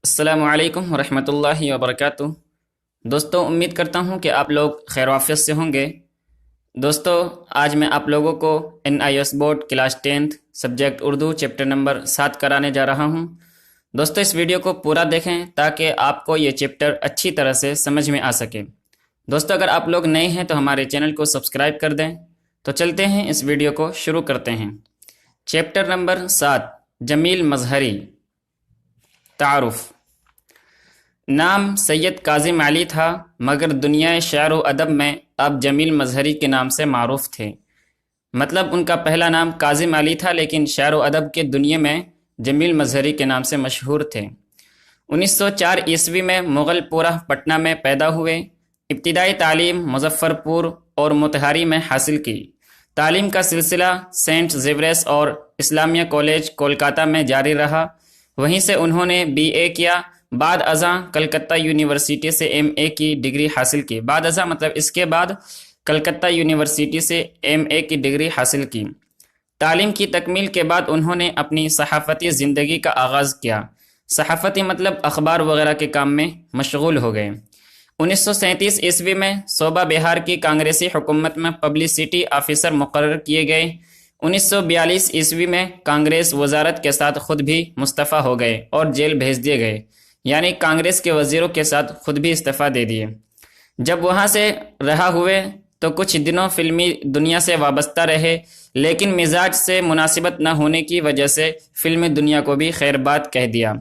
السلام علیکم ورحمۃ اللہ وبرکاتہ۔ دوستوں، امید کرتا ہوں کہ آپ لوگ خیر و عافیت سے ہوں گے۔ دوستوں، آج میں آپ لوگوں کو NIOS board class 10 subject Urdu chapter number 7 کرانے جا رہا ہوں۔ دوستوں، اس ویڈیو کو پورا دیکھیں تاکہ آپ کو یہ چیپٹر اچھی طرح سے سمجھ میں آ سکے۔ دوستوں، اگر آپ لوگ نئے ہیں تو ہمارے چینل کو سبسکرائب کر دیں۔ تو چلتے ہیں، اس ویڈیو کو شروع کرتے ہیں۔ چیپٹر نمبر 7، جمیل مظہری۔ تعارف۔ نام سید کاظم علی تھا، مگر دنیا شعر و ادب میں آپ جمیل مظہری کے نام سے معروف تھے۔ مطلب ان کا پہلا نام کاظم علی تھا، لیکن شعر و ادب کے دنیا میں جمیل مظہری کے نام سے مشہور تھے۔ 1904 عیسوی میں مغل پورہ پٹنہ میں پیدا ہوئے۔ ابتدائی تعلیم مظفر پور اور موتہاری میں حاصل کی۔ تعلیم کا سلسلہ سینٹ زیورس اور اسلامیہ کالج کولکاتہ میں جاری رہا۔ وہیں سے انہوں نے BA کیا۔ بعد ازاں کلکتہ یونیورسٹی سے MA کی ڈگری حاصل کی۔ بعد ازاں مطلب اس کے بعد کلکتہ یونیورسٹی سے MA کی ڈگری حاصل کی۔ تعلیم کی تکمیل کے بعد انہوں نے اپنی صحافتی زندگی کا آغاز کیا۔ صحافتی مطلب اخبار وغیرہ کے کام میں مشغول ہو گئے۔ 1937 عیسوی میں صوبہ بہار کی کانگریسی حکومت میں پبلسٹی آفیسر مقرر کیے گئے۔ 1942 عیسوی میں کانگریس وزارت کے ساتھ خود بھی مستعفی ہو گئے اور جیل بھیج دیے گئے، یعنی کانگریس کے وزیروں کے ساتھ خود بھی استعفیٰ دے دیے۔ جب وہاں سے رہا ہوئے تو کچھ دنوں فلمی دنیا سے وابستہ رہے، لیکن مزاج سے مناسبت نہ ہونے کی وجہ سے فلمی دنیا کو بھی خیر بات کہہ دیا۔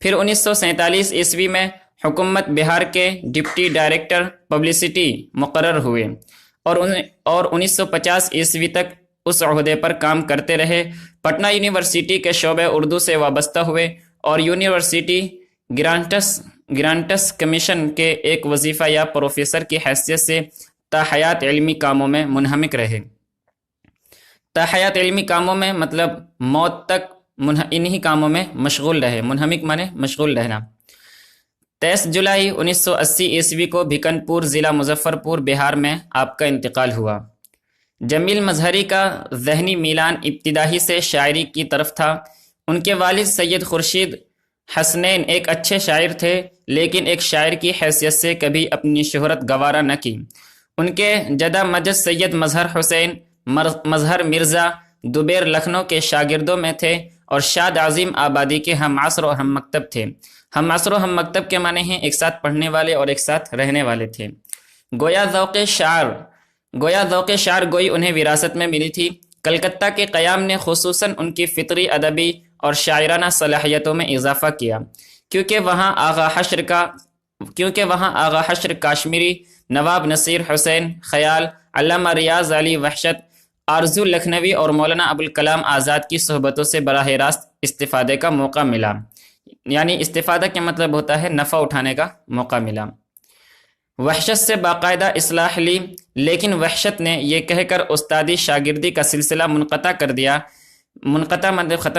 پھر 1947 عیسوی میں حکومت بہار کے ڈپٹی ڈائریکٹر پبلسٹی مقرر ہوئے اور 1950 عیسوی تک اس عہدے پر کام کرتے رہے۔ پٹنہ یونیورسٹی کے شعبہ اردو سے وابستہ ہوئے اور یونیورسٹی گرانٹس کمیشن کے ایک وظیفہ یا پروفیسر کی حیثیت سے تاحیات علمی کاموں میں منہمک رہے۔ تاحیات علمی کاموں میں مطلب موت تک انہی کاموں میں مشغول رہے۔ منہمک مانے مشغول رہنا۔ 23 جولائی 1980 عیسوی کو بھکنپور ضلع مظفر پور بہار میں آپ کا انتقال ہوا۔ جمیل مظہری کا ذہنی میلان ابتدائی سے شاعری کی طرف تھا۔ ان کے والد سید خورشید حسنین ایک اچھے شاعر تھے، لیکن ایک شاعر کی حیثیت سے کبھی اپنی شہرت گوارا نہ کی۔ ان کے جدہ مجد سید مظہر حسین مظہر مرزا دوبیر لکھنؤ کے شاگردوں میں تھے اور شاد عظیم آبادی کے ہم عصر اور ہم مکتب تھے۔ ہم عصر و ہم مکتب کے معنی ہیں ایک ساتھ پڑھنے والے اور ایک ساتھ رہنے والے تھے۔ گویا ذوق شعر گوئی انہیں وراثت میں ملی تھی۔ کلکتہ کے قیام نے خصوصاً ان کی فطری ادبی اور شاعرانہ صلاحیتوں میں اضافہ کیا، کیونکہ وہاں آغا حشر کاشمیری، نواب نصیر حسین خیال، علامہ ریاض علی وحشت، آرزو لکھنوی اور مولانا ابوالکلام آزاد کی صحبتوں سے براہ راست استفادے کا موقع ملا۔ یعنی استفادہ کا مطلب ہوتا ہے نفع اٹھانے کا موقع ملا۔ وحشت سے باقاعدہ اصلاح لی، لیکن وحشت نے یہ کہہ کر استادی شاگردی کا سلسلہ ختم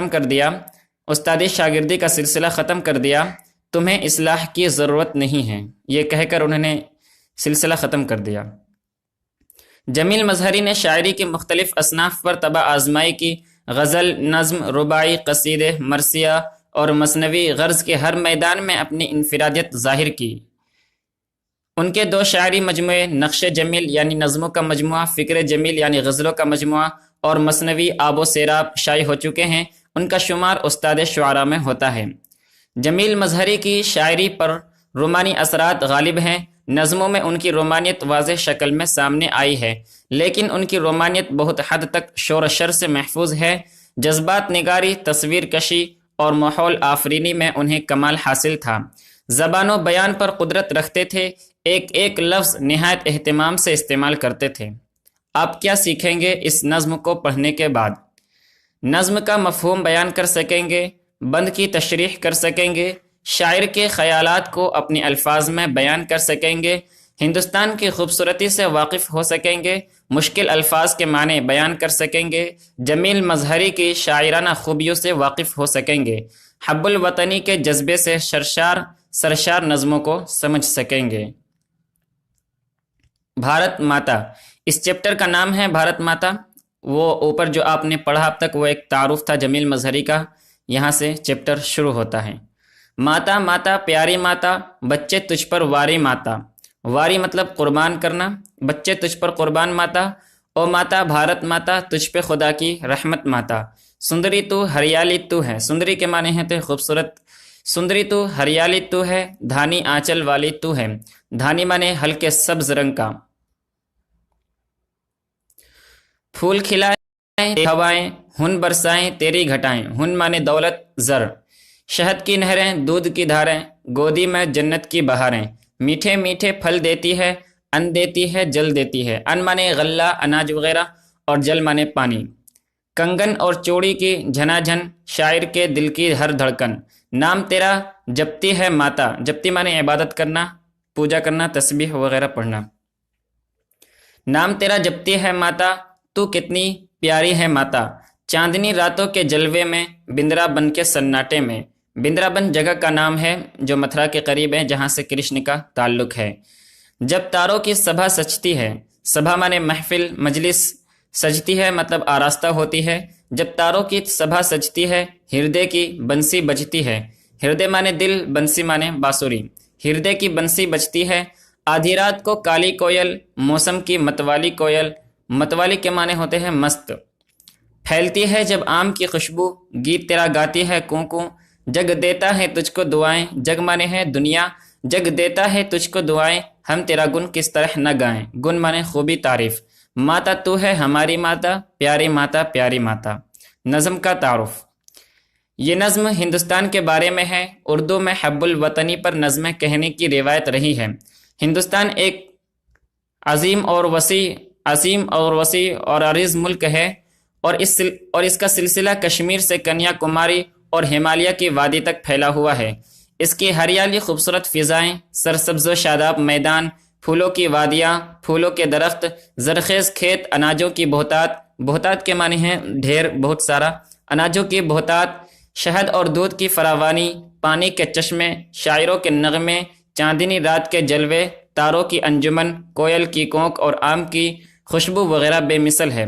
کر دیا۔ استادی شاگردی کا سلسلہ ختم کر دیا، تمہیں اصلاح کی ضرورت نہیں ہے، یہ کہہ کر انہوں نے سلسلہ ختم کر دیا۔ جمیل مظہری نے شاعری کی مختلف اصناف پر طبع آزمائی کی۔ غزل، نظم، رباعی، قصیدے، مرثیہ اور مثنوی غرض کے ہر میدان میں اپنی انفرادیت ظاہر کی۔ ان کے 2 شاعری مجموعے نقش جمیل یعنی نظموں کا مجموعہ، فکر جمیل یعنی غزلوں کا مجموعہ اور مثنوی آب و سیراب شائع ہو چکے ہیں۔ ان کا شمار استاد شعراء میں ہوتا ہے۔ جمیل مظہری کی شاعری پر رومانی اثرات غالب ہیں۔ نظموں میں ان کی رومانیت واضح شکل میں سامنے آئی ہے، لیکن ان کی رومانیت بہت حد تک شور و شر سے محفوظ ہے۔ جذبات نگاری، تصویر کشی اور ماحول آفرینی میں انہیں کمال حاصل تھا۔ زبان و بیان پر قدرت رکھتے تھے، ایک ایک لفظ نہایت اہتمام سے استعمال کرتے تھے۔ آپ کیا سیکھیں گے اس نظم کو پڑھنے کے بعد؟ نظم کا مفہوم بیان کر سکیں گے، بند کی تشریح کر سکیں گے، شاعر کے خیالات کو اپنے الفاظ میں بیان کر سکیں گے، ہندوستان کی خوبصورتی سے واقف ہو سکیں گے، مشکل الفاظ کے معنی بیان کر سکیں گے، جمیل مظہری کی شاعرانہ خوبیوں سے واقف ہو سکیں گے، حب الوطنی کے جذبے سے سرشار نظموں کو سمجھ سکیں گے۔ بھارت ماتا، اس چیپٹر کا نام ہے بھارت ماتا۔ وہ اوپر جو آپ نے پڑھا اب تک وہ ایک تعارف تھا جمیل مظہری کا، یہاں سے چیپٹر شروع ہوتا ہے۔ ماتا ماتا پیاری ماتا بچے تجھ پر واری ماتا، واری مطلب قربان کرنا، بچے تجھ پر قربان ماتا، او ماتا بھارت ماتا تجھ پہ خدا کی رحمت ماتا، سندری تو ہریالی تو ہے، سندری کے معنی ہے تو خوبصورت، سندری تو ہریالی تو ہے، دھانی آنچل والی تو ہے، دھانی مانے ہلکے سبز رنگ کا، پھول کھلائیں ہوائیں ہن برسائیں تیری گھٹائیں، ہن مانے دولت زر، شہد کی نہریں دودھ کی دھاریں، گودی میں جنت کی بہاریں، میٹھے میٹھے پھل دیتی ہے، ان دیتی ہے جل دیتی ہے، ان مانے غلہ اناج وغیرہ اور جل مانے پانی، کنگن اور چوڑی کی جھنا جھن، شاعر کے دل کی ہر دھڑکن، نام تیرا جپتی ہے ماتا، جپتی مانے عبادت کرنا، پوجا کرنا، تسبیح وغیرہ پڑھنا، نام تیرا جپتی ہے ماتا تو کتنی پیاری ہے ماتا، چاندنی راتوں کے جلوے میں، بندرا بن کے سناٹے میں، بندرا بن جگہ کا نام ہے جو متھرا کے قریب ہے جہاں سے کرشن کا تعلق ہے، جب تاروں کی سبھا سجتی ہے، سبھا مانے محفل مجلس، سجتی ہے مطلب آراستہ ہوتی ہے، جب تاروں کی سبھا سجتی ہے، ہردے کی بنسی بجتی ہے، ہردے مانے دل، بنسی مانے بانسری، ہردے کی بنسی بجتی ہے، آدھی رات کو کالی کوئل، موسم کی متوالی کوئل، متوالی کے معنی ہوتے ہیں مست، پھیلتی ہے جب آم کی خوشبو، گیت تیرا گاتی ہے کوں کوں، جگ دیتا ہے تجھ کو دعائیں، جگ مانے ہے دنیا، جگ دیتا ہے تجھ کو دعائیں، ہم تیرا گن کس طرح نہ گائیں، گن مانے خوبی تعریف، ماتا تو ہے ہماری ماتا، پیاری ماتا پیاری ماتا۔ نظم کا تعارف، یہ نظم ہندوستان کے بارے میں ہے، اردو میں حب الوطنی پر نظمیں کہنے کی روایت رہی ہے، ہندوستان ایک عظیم اور وسیع اور عریض ملک ہے، اور اس کا سلسلہ کشمیر سے کنیا کماری اور ہمالیہ کی وادی تک پھیلا ہوا ہے، اس کی ہریالی خوبصورت فضائیں، سرسبز و شاداب میدان، پھولوں کی وادیاں، پھولوں کے درخت، زرخیز کھیت، اناجوں کی بہتات، بہتات کے معنی ہیں ڈھیر بہت سارا، اناجوں کی بہتات، شہد اور دودھ کی فراوانی، پانی کے چشمے، شاعروں کے نغمے، چاندنی رات کے جلوے، تاروں کی انجمن، کوئل کی کونک اور آم کی خوشبو وغیرہ بے مثل ہے۔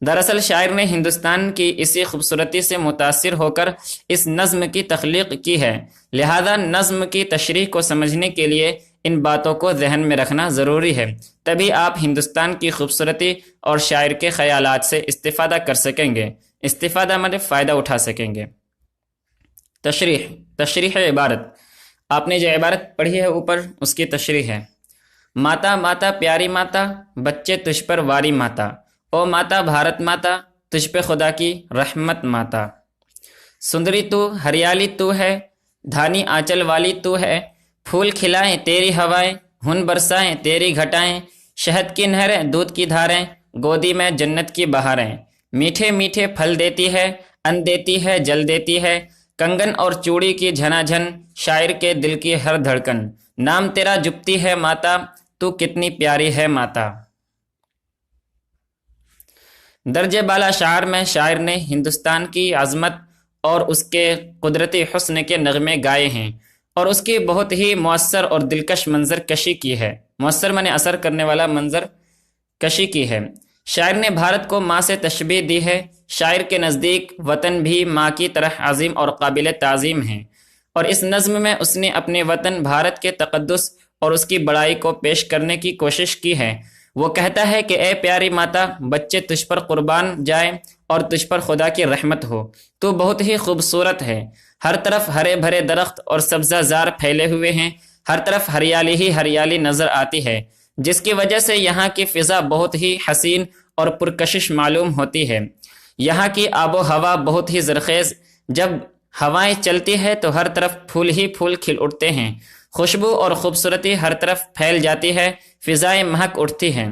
دراصل شاعر نے ہندوستان کی اسی خوبصورتی سے متاثر ہو کر اس نظم کی تخلیق کی ہے، لہذا نظم کی تشریح کو سمجھنے کے لیے ان باتوں کو ذہن میں رکھنا ضروری ہے، تبھی آپ ہندوستان کی خوبصورتی اور شاعر کے خیالات سے استفادہ کر سکیں گے، استفادہ مطلب فائدہ اٹھا سکیں گے۔ تشریح عبارت، آپ نے جو عبارت پڑھی ہے اوپر اس کی تشریح ہے، ماتا ماتا پیاری ماتا بچے تجھ پر واری ماتا، او ماتا بھارت ماتا تجھ پہ خدا کی رحمت ماتا، سندری تو ہریالی تو ہے، دھانی آنچل والی تو ہے، پھول کھلائیں تیری ہوائیں ہن برسائیں تیری گھٹائیں، شہد کی نہریں دودھ کی دھاریں، گودی میں جنت کی بہاریں، میٹھے میٹھے پھل دیتی ہے، ان دیتی ہے جل دیتی ہے، کنگن اور چوڑی کی جھنا جھن، شاعر کے دل کی ہر دھڑکن، نام تیرا جپتی ہے ماتا تو کتنی پیاری ہے ماتا۔ درجے بالا شعر میں شاعر نے ہندوستان کی عظمت اور اس کے قدرتی حسن کے نغمے گائے ہیں، اور اس کی بہت ہی مؤثر اور دلکش منظر کشی کی ہے، مؤثر معنی اثر کرنے والا منظر کشی کی ہے۔ شاعر نے بھارت کو ماں سے تشبیہ دی ہے، شاعر کے نزدیک وطن بھی ماں کی طرح عظیم اور قابل تعظیم ہے، اور اس نظم میں اس نے اپنے وطن بھارت کے تقدس اور اس کی بڑائی کو پیش کرنے کی کوشش کی ہے۔ وہ کہتا ہے کہ اے پیاری ماتا، بچے تجھ پر قربان جائیں اور تجھ پر خدا کی رحمت ہو، تو بہت ہی خوبصورت ہے، ہر طرف ہرے بھرے درخت اور سبزہ زار پھیلے ہوئے ہیں، ہر طرف ہریالی ہی ہریالی نظر آتی ہے، جس کی وجہ سے یہاں کی فضا بہت ہی حسین اور پرکشش معلوم ہوتی ہے، یہاں کی آب و ہوا بہت ہی زرخیز، جب ہوائیں چلتی ہے تو ہر طرف پھول ہی پھول کھل اٹھتے ہیں، خوشبو اور خوبصورتی ہر طرف پھیل جاتی ہے، فضائیں مہک اٹھتی ہیں،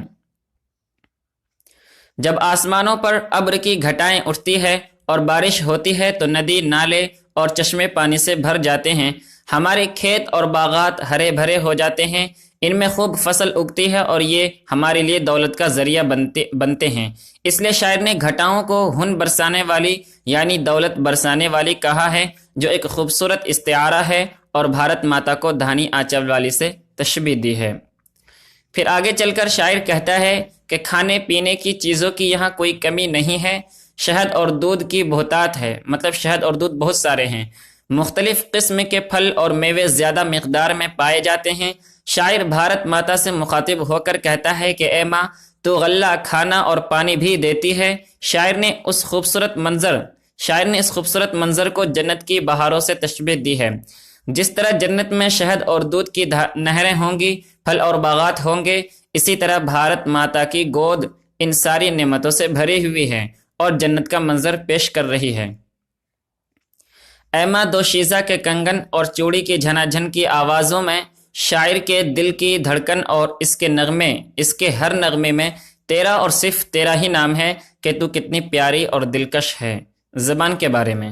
جب آسمانوں پر ابر کی گھٹائیں اٹھتی ہے اور بارش ہوتی ہے تو ندی نالے اور چشمے پانی سے بھر جاتے ہیں، ہمارے کھیت اور باغات ہرے بھرے ہو جاتے ہیں، ان میں خوب فصل اگتی ہے اور یہ ہمارے لیے دولت کا ذریعہ بنتے ہیں، اس لیے شاعر نے گھٹاؤں کو ہن برسانے والی یعنی دولت برسانے والی کہا ہے، جو ایک خوبصورت استعارہ ہے، اور بھارت ماتا کو دھانی آنچل والی سے تشبیہ دی ہے۔ پھر آگے چل کر شاعر کہتا ہے کہ کھانے پینے کی چیزوں کی یہاں کوئی کمی نہیں ہے، شہد اور دودھ کی بہتات ہے، مطلب شہد اور دودھ بہت سارے ہیں، مختلف قسم کے پھل اور میوے زیادہ مقدار میں پائے جاتے ہیں۔ شاعر بھارت ماتا سے مخاطب ہو کر کہتا ہے کہ اے ماں تو غلہ، کھانا اور پانی بھی دیتی ہے۔ شاعر نے اس خوبصورت منظر کو جنت کی بہاروں سے تشبیہ دی ہے۔ جس طرح جنت میں شہد اور دودھ کی نہریں ہوں گی، پھل اور باغات ہوں گے، اسی طرح بھارت ماتا کی گود ان ساری نعمتوں سے بھری ہوئی ہے اور جنت کا منظر پیش کر رہی ہے۔ اے ماں دوشیزہ کے کنگن اور چوڑی کی جھناجھن کی آوازوں میں شاعر کے دل کی دھڑکن اور اس کے ہر نغمے میں تیرا اور صرف تیرا ہی نام ہے کہ تو کتنی پیاری اور دلکش ہے۔ زبان کے بارے میں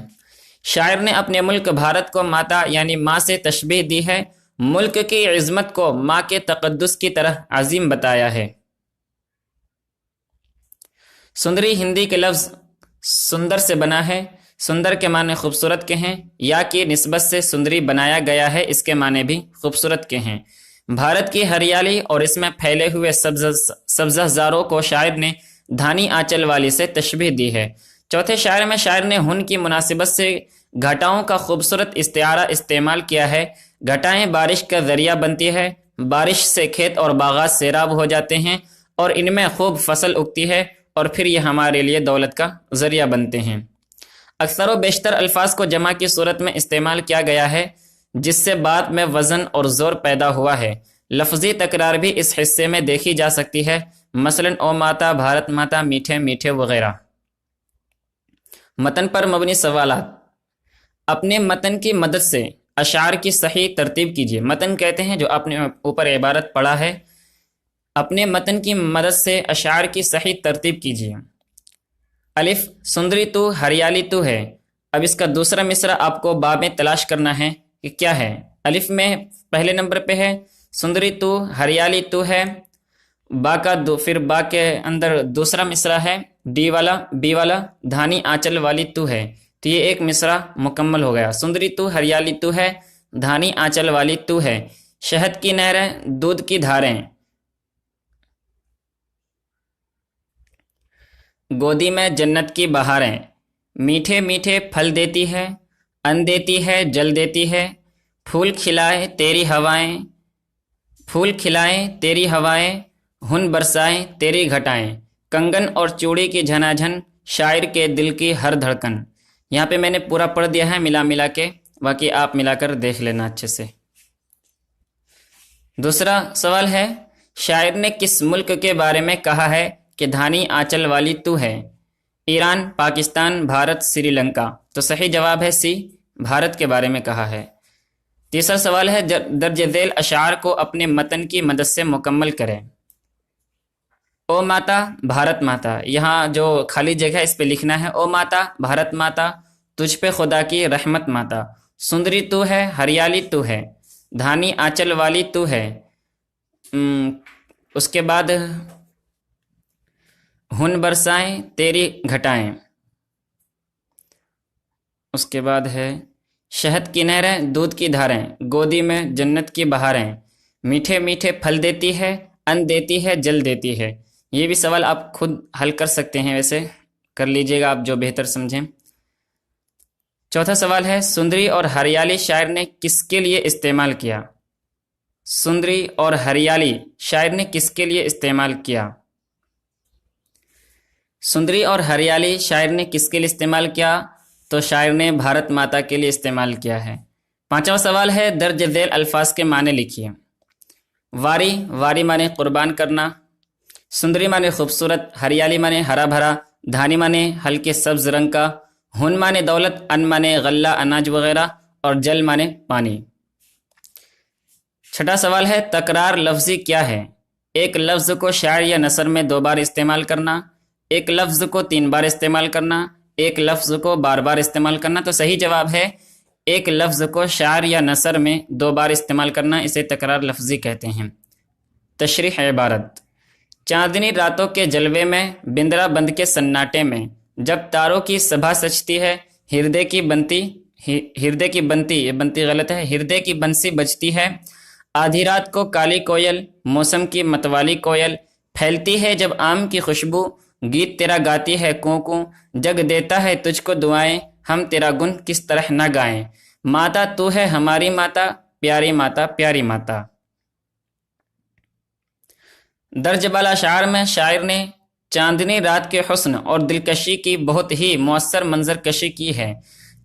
شاعر نے اپنے ملک بھارت کو ماتا یعنی ماں سے تشبیہ دی ہے۔ ملک کی عظمت کو ماں کے تقدس کی طرح عظیم بتایا ہے۔ سندری ہندی کے لفظ سندر سے بنا ہے۔ سندر کے معنی خوبصورت کے ہیں، یا کی نسبت سے سندری بنایا گیا ہے، اس کے معنی بھی خوبصورت کے ہیں۔ بھارت کی ہریالی اور اس میں پھیلے ہوئے سبزہ زاروں کو شاعر نے دھانی آنچل والی سے تشبیہ دی ہے۔ چوتھے شاعر میں شاعر نے ہن کی مناسبت سے گھٹاؤں کا خوبصورت استعارہ استعمال کیا ہے۔ گھٹائیں بارش کا ذریعہ بنتی ہے، بارش سے کھیت اور باغات سیراب ہو جاتے ہیں اور ان میں خوب فصل اگتی ہے اور پھر یہ ہمارے لیے دولت کا ذریعہ بنتے ہیں۔ اکثر و بیشتر الفاظ کو جمع کی صورت میں استعمال کیا گیا ہے، جس سے بات میں وزن اور زور پیدا ہوا ہے۔ لفظی تکرار بھی اس حصے میں دیکھی جا سکتی ہے، مثلا او ماتا، بھارت ماتا، میٹھے میٹھے وغیرہ۔ متن پر مبنی سوالات۔ اپنے متن کی مدد سے اشعار کی صحیح ترتیب کیجیے۔ متن کہتے ہیں جو اپنے اوپر عبارت پڑھا ہے۔ اپنے متن کی مدد سے اشعار کی صحیح ترتیب کیجیے۔ الف، سندری تو ہریالی تو ہے۔ اب اس کا دوسرا مصرع آپ کو با میں تلاش کرنا ہے کہ کیا ہے۔ الف میں پہلے نمبر پہ ہے سندری تو ہریالی تو ہے، با کا پھر با کے اندر دوسرا مصرع ہے بی والا دھانی آنچل والی تو ہے، تو یہ ایک مصرع مکمل ہو گیا۔ سندری تو ہریالی تو ہے، دھانی آنچل والی تو ہے، شہد کی نہریں، دودھ کی دھاریں، گودی میں جنت کی بہاریں، میٹھے میٹھے پھل دیتی ہے، ان دیتی ہے، جل دیتی ہے، پھول کھلائے تیری ہوائیں، ہن برسائیں تیری گھٹائیں، کنگن اور چوڑی کی جھناجھن، شاعر کے دل کی ہر دھڑکن۔ یہاں پہ میں نے پورا پڑھ دیا ہے ملا کے، باقی آپ ملا کر دیکھ لینا اچھے سے۔ دوسرا سوال ہے شاعر نے کس ملک کے بارے میں کہا ہے کہ دھانی آنچل والی تو ہے؟ ایران، پاکستان، بھارت، سری لنکا۔ تو صحیح جواب ہے سی، بھارت کے بارے میں کہا ہے۔ تیسرا سوال ہے درج ذیل اشعار کو اپنے متن کی مدد سے مکمل کریں۔ او ماتا، بھارت ماتا، یہاں جو خالی جگہ اس پہ لکھنا ہے او ماتا، بھارت ماتا، تجھ پہ خدا کی رحمت ماتا، سندری تو ہے، ہریالی تو ہے، دھانی آنچل والی تو ہے، اس کے بعد ہن برسائیں تیری گھٹائیں، اس کے بعد ہے شہد کی نہریں، دودھ کی دھاریں، گودی میں جنت کی بہاریں، میٹھے میٹھے پھل دیتی ہے، ان دیتی ہے، جل دیتی ہے۔ یہ بھی سوال آپ خود حل کر سکتے ہیں، ویسے کر لیجئے گا آپ جو بہتر سمجھیں۔ چوتھا سوال ہے سندری اور ہریالی شاعر نے کس کے لیے استعمال کیا؟ سندری اور ہریالی شاعر نے کس کے لیے استعمال کیا؟ سندری اور ہریالی شاعر نے کس کے لیے استعمال کیا؟ تو شاعر نے بھارت ماتا کے لیے استعمال کیا ہے۔ پانچواں سوال ہے درج ذیل الفاظ کے معنی لکھیے۔ واری معنی قربان کرنا، سندری معنی خوبصورت، ہریالی معنی ہرا بھرا، دھانی معنی ہلکے سبز رنگ کا، ہن معنی دولت، ان معنی غلہ اناج وغیرہ، اور جل معنی پانی۔ چھٹا سوال ہے تکرار لفظی کیا ہے؟ ایک لفظ کو شاعر یا نثر میں 2 بار استعمال کرنا، ایک لفظ کو 3 بار استعمال کرنا، ایک لفظ کو بار بار استعمال کرنا۔ تو صحیح جواب ہے ایک لفظ کو شعر یا نثر میں 2 بار استعمال کرنا، اسے تکرار لفظی کہتے ہیں۔ تشریح عبارت: چاندنی راتوں کے جلوے میں، بندرا بند کے سناٹے میں، جب تاروں کی سبھا سجتی ہے، ہردے کی بنسی بجتی ہے، آدھی رات کو کالی کوئل، موسم کی متوالی کوئل، پھیلتی ہے جب آم کی خوشبو، گیت تیرا گاتی ہے کوں کوں، جگ دیتا ہے تجھ کو دعائیں، ہم تیرا گن کس طرح نہ گائیں، ماتا تو ہے ہماری ماتا، پیاری ماتا پیاری ماتا۔ درج بالا اشعار میں شاعر نے چاندنی رات کے حسن اور دلکشی کی بہت ہی مؤثر منظر کشی کی ہے۔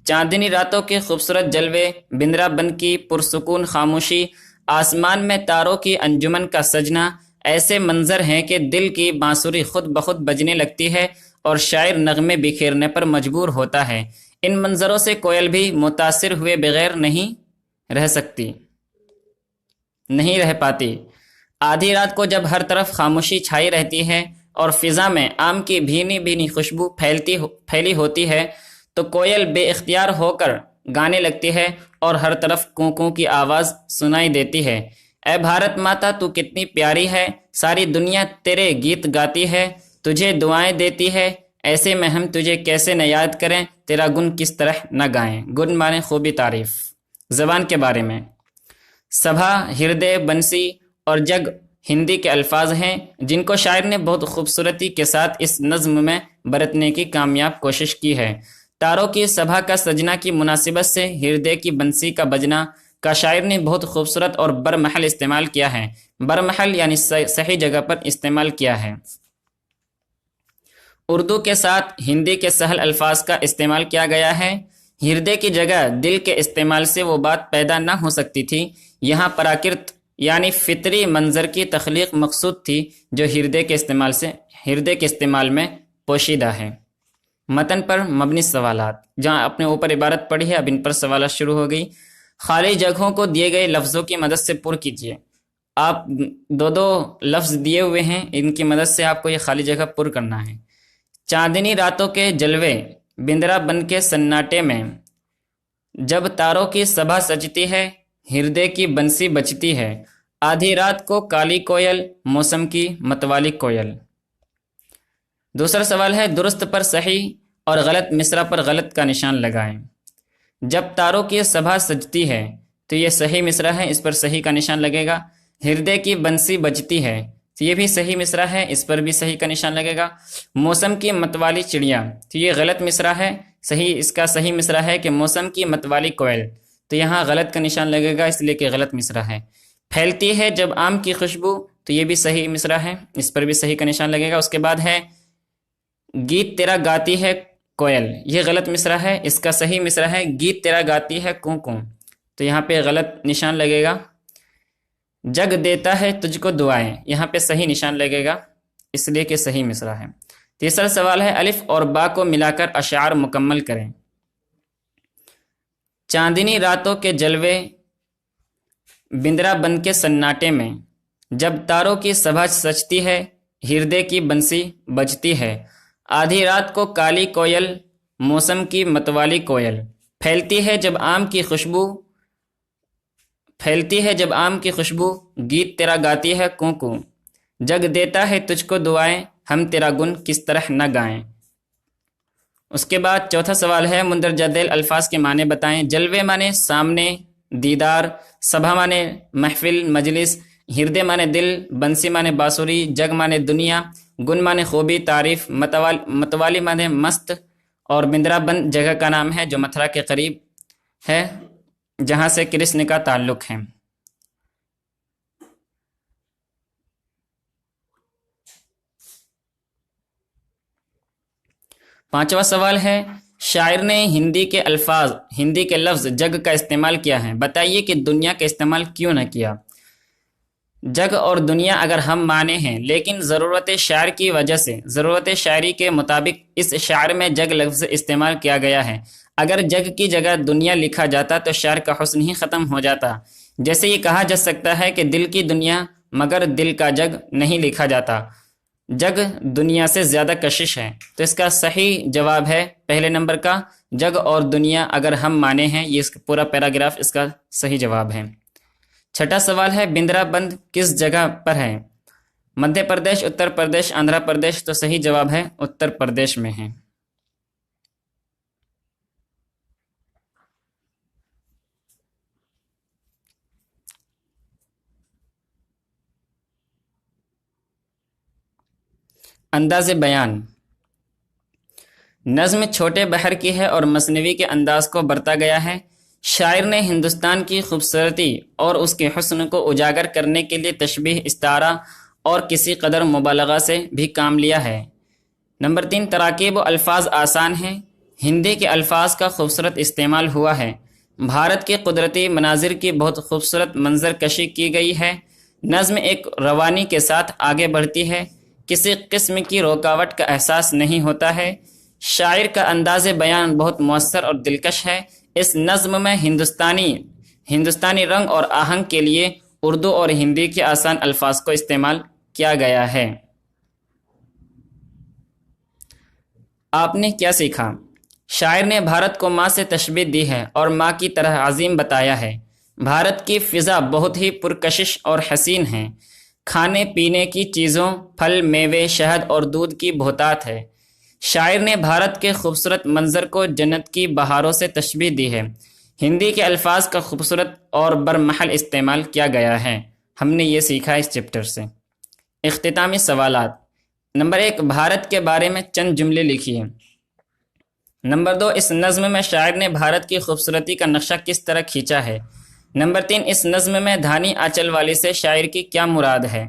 چاندنی راتوں کے خوبصورت جلوے، بندرا بن کی پرسکون خاموشی، آسمان میں تاروں کی انجمن کا سجنا ایسے منظر ہیں کہ دل کی بانسری خود بخود بجنے لگتی ہے اور شاعر نغمے بکھیرنے پر مجبور ہوتا ہے۔ ان منظروں سے کوئل بھی متاثر ہوئے بغیر نہیں رہ پاتی۔ آدھی رات کو جب ہر طرف خاموشی چھائی رہتی ہے اور فضا میں آم کی بھینی بھینی خوشبو پھیلی ہوتی ہے تو کوئل بے اختیار ہو کر گانے لگتی ہے اور ہر طرف کوں کوں کی آواز سنائی دیتی ہے۔ اے بھارت ماتا تو کتنی پیاری ہے، ساری دنیا تیرے گیت گاتی ہے، تجھے دعائیں دیتی ہے، ایسے میں ہم تجھے کیسے نہ یاد کریں، تیرا گن کس طرح نہ گائیں۔ گن مانے خوبی تعریف۔ زبان کے بارے میں سبھا، ہردے، بنسی اور جگ ہندی کے الفاظ ہیں جن کو شاعر نے بہت خوبصورتی کے ساتھ اس نظم میں برتنے کی کامیاب کوشش کی ہے۔ تاروں کی سبھا کا سجنا کی مناسبت سے ہردے کی بنسی کا بجنا کا شاعر نے بہت خوبصورت اور برمحل استعمال کیا ہے۔ برمحل یعنی صحیح جگہ پر استعمال کیا ہے۔ اردو کے ساتھ ہندی کے سہل الفاظ کا استعمال کیا گیا ہے۔ ہردے کی جگہ دل کے استعمال سے وہ بات پیدا نہ ہو سکتی تھی۔ یہاں پراکرت یعنی فطری منظر کی تخلیق مقصود تھی جو ہردے کے استعمال میں پوشیدہ ہے۔ متن پر مبنی سوالات، جہاں اپنے اوپر عبارت پڑھی ہے اب ان پر سوالات شروع ہو گئی۔ خالی جگہوں کو دیے گئے لفظوں کی مدد سے پر کیجیے۔ آپ دو لفظ دیے ہوئے ہیں، ان کی مدد سے آپ کو یہ خالی جگہ پر کرنا ہے۔ چاندنی راتوں کے جلوے، بندرا بن کے سناٹے میں، جب تاروں کی سبھا سجتی ہے، ہردے کی بنسی بجتی ہے، آدھی رات کو کالی کوئل، موسم کی متوالی کوئل۔ دوسرا سوال ہے درست پر صحیح اور غلط مصرع پر غلط کا نشان لگائیں۔ جب تاروں کی سبھا سجتی ہے تو یہ صحیح مصرع ہے، اس پر صحیح کا نشان لگے گا۔ ہردے کی بنسی بجتی ہے تو یہ بھی صحیح مصرع ہے، اس پر بھی صحیح کا نشان لگے گا۔ موسم کی متوالی چڑیا تو یہ غلط مصرع ہے، اس کا صحیح مصرع ہے کہ موسم کی متوالی کوئل، تو یہاں غلط کا نشان لگے گا اس لیے کہ غلط مصرع ہے۔ پھیلتی ہے جب آم کی خوشبو تو یہ بھی صحیح مصرع ہے، اس پر بھی صحیح کا نشان لگے گا۔ اس کے بعد ہے گیت تیرا گاتی ہے کوئل، یہ غلط مصرع ہے، اس کا صحیح مصرع ہے گیت تیرا گاتی ہے کوں کوں، تو یہاں پہ غلط نشان لگے گا۔ جگ دیتا ہے تجھ کو دعائیں، یہاں پہ صحیح نشان لگے گا اس لیے کہ صحیح مصرع ہے۔ تیسرا سوال ہے الف اور با کو ملا کر اشعار مکمل کریں۔ چاندنی راتوں کے جلوے، بندرا بن کے سناٹے میں، جب تاروں کی سبھا سجتی ہے، ہردے کی بنسی بجتی ہے، آدھی رات کو کالی کوئل، موسم کی متوالی کوئل، پھیلتی ہے جب آم کی خوشبو، گیت تیرا گاتی ہے کوں کوں، جگ دیتا ہے تجھ کو دعائیں، ہم تیرا گن کس طرح نہ گائیں۔ اس کے بعد چوتھا سوال ہے مندرجہ ذیل الفاظ کے معنی بتائیں۔ جلوے مانے سامنے، دیدار، سبھا مانے محفل مجلس، ہردے مانے دل، بنسی مانے بانسری، جگ مانے دنیا، گن مانے خوبی تعریف، متوالی مانے مست، اور بندرا بن جگہ کا نام ہے جو متھرا کے قریب ہے جہاں سے کرشن کا تعلق ہے۔ پانچواں سوال ہے شاعر نے ہندی کے لفظ جگ کا استعمال کیا ہے، بتائیے کہ دنیا کا استعمال کیوں نہ کیا۔ جگ اور دنیا اگر ہم مانے ہیں لیکن ضرورت شاعر کی وجہ سے، ضرورت شاعری کے مطابق اس شعر میں جگ لفظ استعمال کیا گیا ہے۔ اگر جگ کی جگہ دنیا لکھا جاتا تو شعر کا حسن ہی ختم ہو جاتا۔ جیسے یہ کہا جا سکتا ہے کہ دل کی دنیا مگر دل کا جگ نہیں لکھا جاتا، جگ دنیا سے زیادہ کشش ہے۔ تو اس کا صحیح جواب ہے پہلے نمبر کا، جگ اور دنیا اگر ہم مانے ہیں، یہ پورا پیراگراف اس کا صحیح جواب ہے۔ چھٹا سوال ہے بندرا بند کس جگہ پر ہے؟ مدھیہ پردیش، اتر پردیش، آندھرا پردیش، تو صحیح جواب ہے اتر پردیش میں ہے۔ انداز بیان، نظم چھوٹے بحر کی ہے اور مثنوی کے انداز کو برتا گیا ہے۔ شاعر نے ہندوستان کی خوبصورتی اور اس کے حسن کو اجاگر کرنے کے لیے تشبیہ، استعارہ اور کسی قدر مبالغہ سے بھی کام لیا ہے۔ نمبر 3، تراکیب و الفاظ آسان ہیں۔ ہندی کے الفاظ کا خوبصورت استعمال ہوا ہے۔ بھارت کے قدرتی مناظر کی بہت خوبصورت منظر کشی کی گئی ہے۔ نظم ایک روانی کے ساتھ آگے بڑھتی ہے، کسی قسم کی رکاوٹ کا احساس نہیں ہوتا ہے۔ شاعر کا انداز بیان بہت مؤثر اور دلکش ہے۔ اس نظم میں ہندوستانی رنگ اور آہنگ کے لیے اردو اور ہندی کے آسان الفاظ کو استعمال کیا گیا ہے۔ آپ نے کیا سیکھا؟ شاعر نے بھارت کو ماں سے تشبیہ دی ہے اور ماں کی طرح عظیم بتایا ہے۔ بھارت کی فضا بہت ہی پرکشش اور حسین ہے۔ کھانے پینے کی چیزوں، پھل، میوے، شہد اور دودھ کی بہتات ہے۔ شاعر نے بھارت کے خوبصورت منظر کو جنت کی بہاروں سے تشبیہ دی ہے۔ ہندی کے الفاظ کا خوبصورت اور برمحل استعمال کیا گیا ہے۔ ہم نے یہ سیکھا اس چیپٹر سے۔ اختتامی سوالات۔ نمبر 1، بھارت کے بارے میں چند جملے لکھیے۔ نمبر 2، اس نظم میں شاعر نے بھارت کی خوبصورتی کا نقشہ کس طرح کھینچا ہے؟ نمبر 3، اس نظم میں دھانی آنچل والی سے شاعر کی کیا مراد ہے؟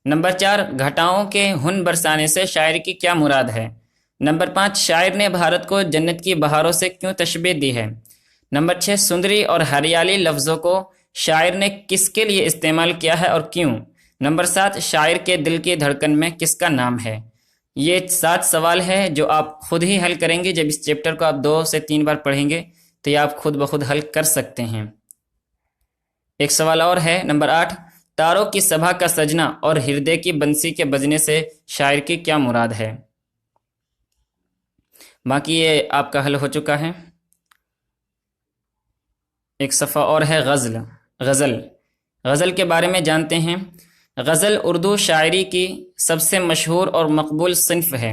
نمبر 4، گھٹاؤں کے ہن برسانے سے شاعر کی کیا مراد ہے؟ نمبر 5، شاعر نے بھارت کو جنت کی بہاروں سے کیوں تشبیہ دی ہے؟ نمبر 6، سندری اور ہریالی لفظوں کو شاعر نے کس کے لیے استعمال کیا ہے اور کیوں؟ نمبر 7، شاعر کے دل کی دھڑکن میں کس کا نام ہے؟ یہ 7 سوال ہے جو آپ خود ہی حل کریں گے۔ جب اس چیپٹر کو آپ 2 سے 3 بار پڑھیں گے تو یہ آپ خود بخود حل کر سکتے ہیں۔ ایک سوال اور ہے، نمبر 8، تاروں کی سبھا کا سجنا اور ہردے کی بنسی کے بجنے سے شاعر کی کیا مراد ہے؟ باقی یہ آپ کا حل ہو چکا ہے۔ ایک صفحہ اور ہے، غزل کے بارے میں جانتے ہیں۔ غزل اردو شاعری کی سب سے مشہور اور مقبول صنف ہے۔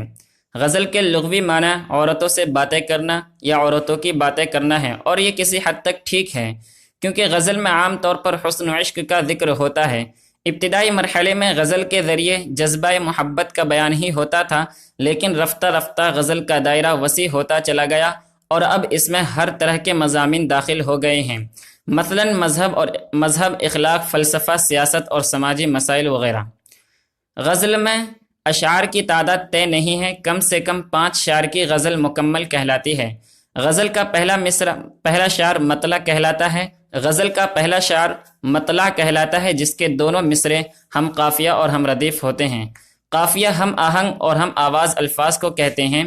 غزل کے لغوی معنی عورتوں سے باتیں کرنا یا عورتوں کی باتیں کرنا ہے، اور یہ کسی حد تک ٹھیک ہے کیونکہ غزل میں عام طور پر حسن و عشق کا ذکر ہوتا ہے۔ ابتدائی مرحلے میں غزل کے ذریعے جذبہ محبت کا بیان ہی ہوتا تھا، لیکن رفتہ رفتہ غزل کا دائرہ وسیع ہوتا چلا گیا اور اب اس میں ہر طرح کے مضامین داخل ہو گئے ہیں، مثلاً مذہب، اخلاق، فلسفہ، سیاست اور سماجی مسائل وغیرہ۔ غزل میں اشعار کی تعداد طے نہیں ہے، کم سے کم 5 شعر کی غزل مکمل کہلاتی ہے۔ غزل کا پہلا شعر مطلع کہلاتا ہے۔ غزل کا پہلا شعر مطلع کہلاتا ہے جس کے دونوں مصرے ہم قافیہ اور ہم ردیف ہوتے ہیں۔ قافیہ ہم آہنگ اور ہم آواز الفاظ کو کہتے ہیں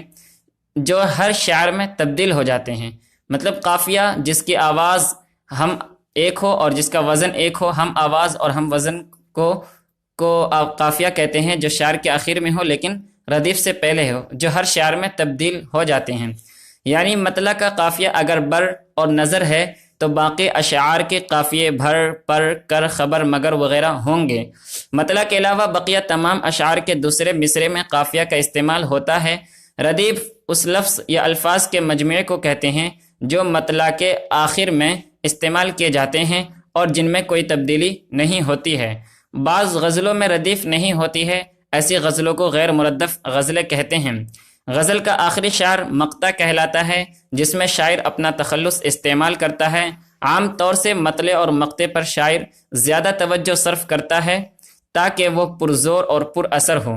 جو ہر شعر میں تبدیل ہو جاتے ہیں۔ مطلب قافیہ جس کی آواز ہم ایک ہو اور جس کا وزن ایک ہو، ہم آواز اور ہم وزن کو قافیہ کہتے ہیں، جو شعر کے آخر میں ہو لیکن ردیف سے پہلے ہو، جو ہر شعر میں تبدیل ہو جاتے ہیں۔ یعنی مطلع کا قافیہ اگر بر اور نظر ہے تو باقی اشعار کے قافیے بھر، پر، کر، خبر، مگر وغیرہ ہوں گے۔ مطلع کے علاوہ بقیہ تمام اشعار کے دوسرے مصرے میں قافیہ کا استعمال ہوتا ہے۔ ردیف اس لفظ یا الفاظ کے مجموعے کو کہتے ہیں جو مطلع کے آخر میں استعمال کیے جاتے ہیں اور جن میں کوئی تبدیلی نہیں ہوتی ہے۔ بعض غزلوں میں ردیف نہیں ہوتی ہے، ایسی غزلوں کو غیر مردف غزلیں کہتے ہیں۔ غزل کا آخری شعر مقطع کہلاتا ہے جس میں شاعر اپنا تخلص استعمال کرتا ہے۔ عام طور سے مطلع اور مقطع پر شاعر زیادہ توجہ صرف کرتا ہے تاکہ وہ پرزور اور پر اثر ہو۔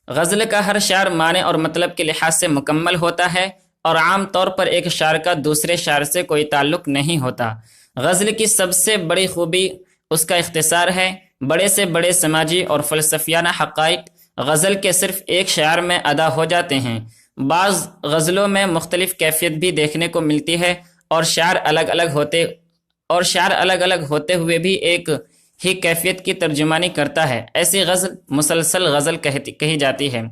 غزل کا ہر شعر معنی اور مطلب کے لحاظ سے مکمل ہوتا ہے اور عام طور پر ایک شاعر کا دوسرے شاعر سے کوئی تعلق نہیں ہوتا۔ غزل کی سب سے بڑی خوبی اس کا اختصار ہے۔ بڑے سے بڑے سماجی اور فلسفیانہ حقائق غزل کے صرف ایک شعر میں ادا ہو جاتے ہیں۔ بعض غزلوں میں مختلف کیفیت بھی دیکھنے کو ملتی ہے اور شعر الگ الگ ہوتے ہوئے بھی ایک ہی کیفیت کی ترجمانی کرتا ہے۔ ایسی غزل مسلسل غزل کہی جاتی ہے۔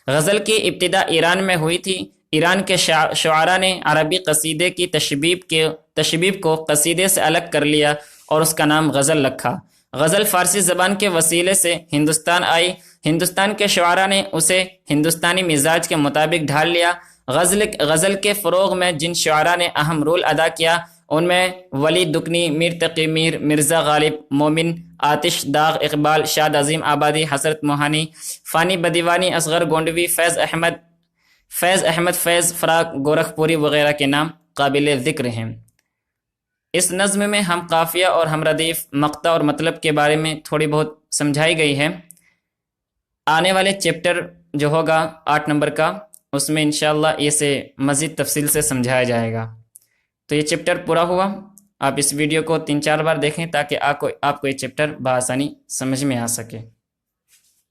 غزل کی ابتدا ایران میں ہوئی تھی۔ ایران کے شعراء نے عربی قصیدے کی تشبیب کو قصیدے سے الگ کر لیا اور اس کا نام غزل رکھا۔ غزل فارسی زبان کے وسیلے سے ہندوستان آئی۔ ہندوستان کے شعراء نے اسے ہندوستانی مزاج کے مطابق ڈھال لیا۔ غزل کے فروغ میں جن شعراء نے اہم رول ادا کیا ان میں ولی دکنی، میر تقی میر، مرزا غالب، مومن، آتش داغ، اقبال، شاد عظیم آبادی، حضرت موہانی، فانی بدیوانی، اصغر گونڈوی، فیض احمد فیض، فراق گورکھپوری وغیرہ کے نام قابل ذکر ہیں۔ اس نظم میں ہم قافیہ اور ہم ردیف، مقطع اور مطلب کے بارے میں تھوڑی بہت سمجھائی گئی ہے۔ آنے والے چیپٹر جو ہوگا 8 نمبر کا، اس میں انشاءاللہ اسے مزید تفصیل سے سمجھایا جائے گا۔ تو یہ چیپٹر پورا ہوا۔ آپ اس ویڈیو کو 3-4 بار دیکھیں تاکہ آپ کو یہ چیپٹر بآسانی سمجھ میں آ سکے۔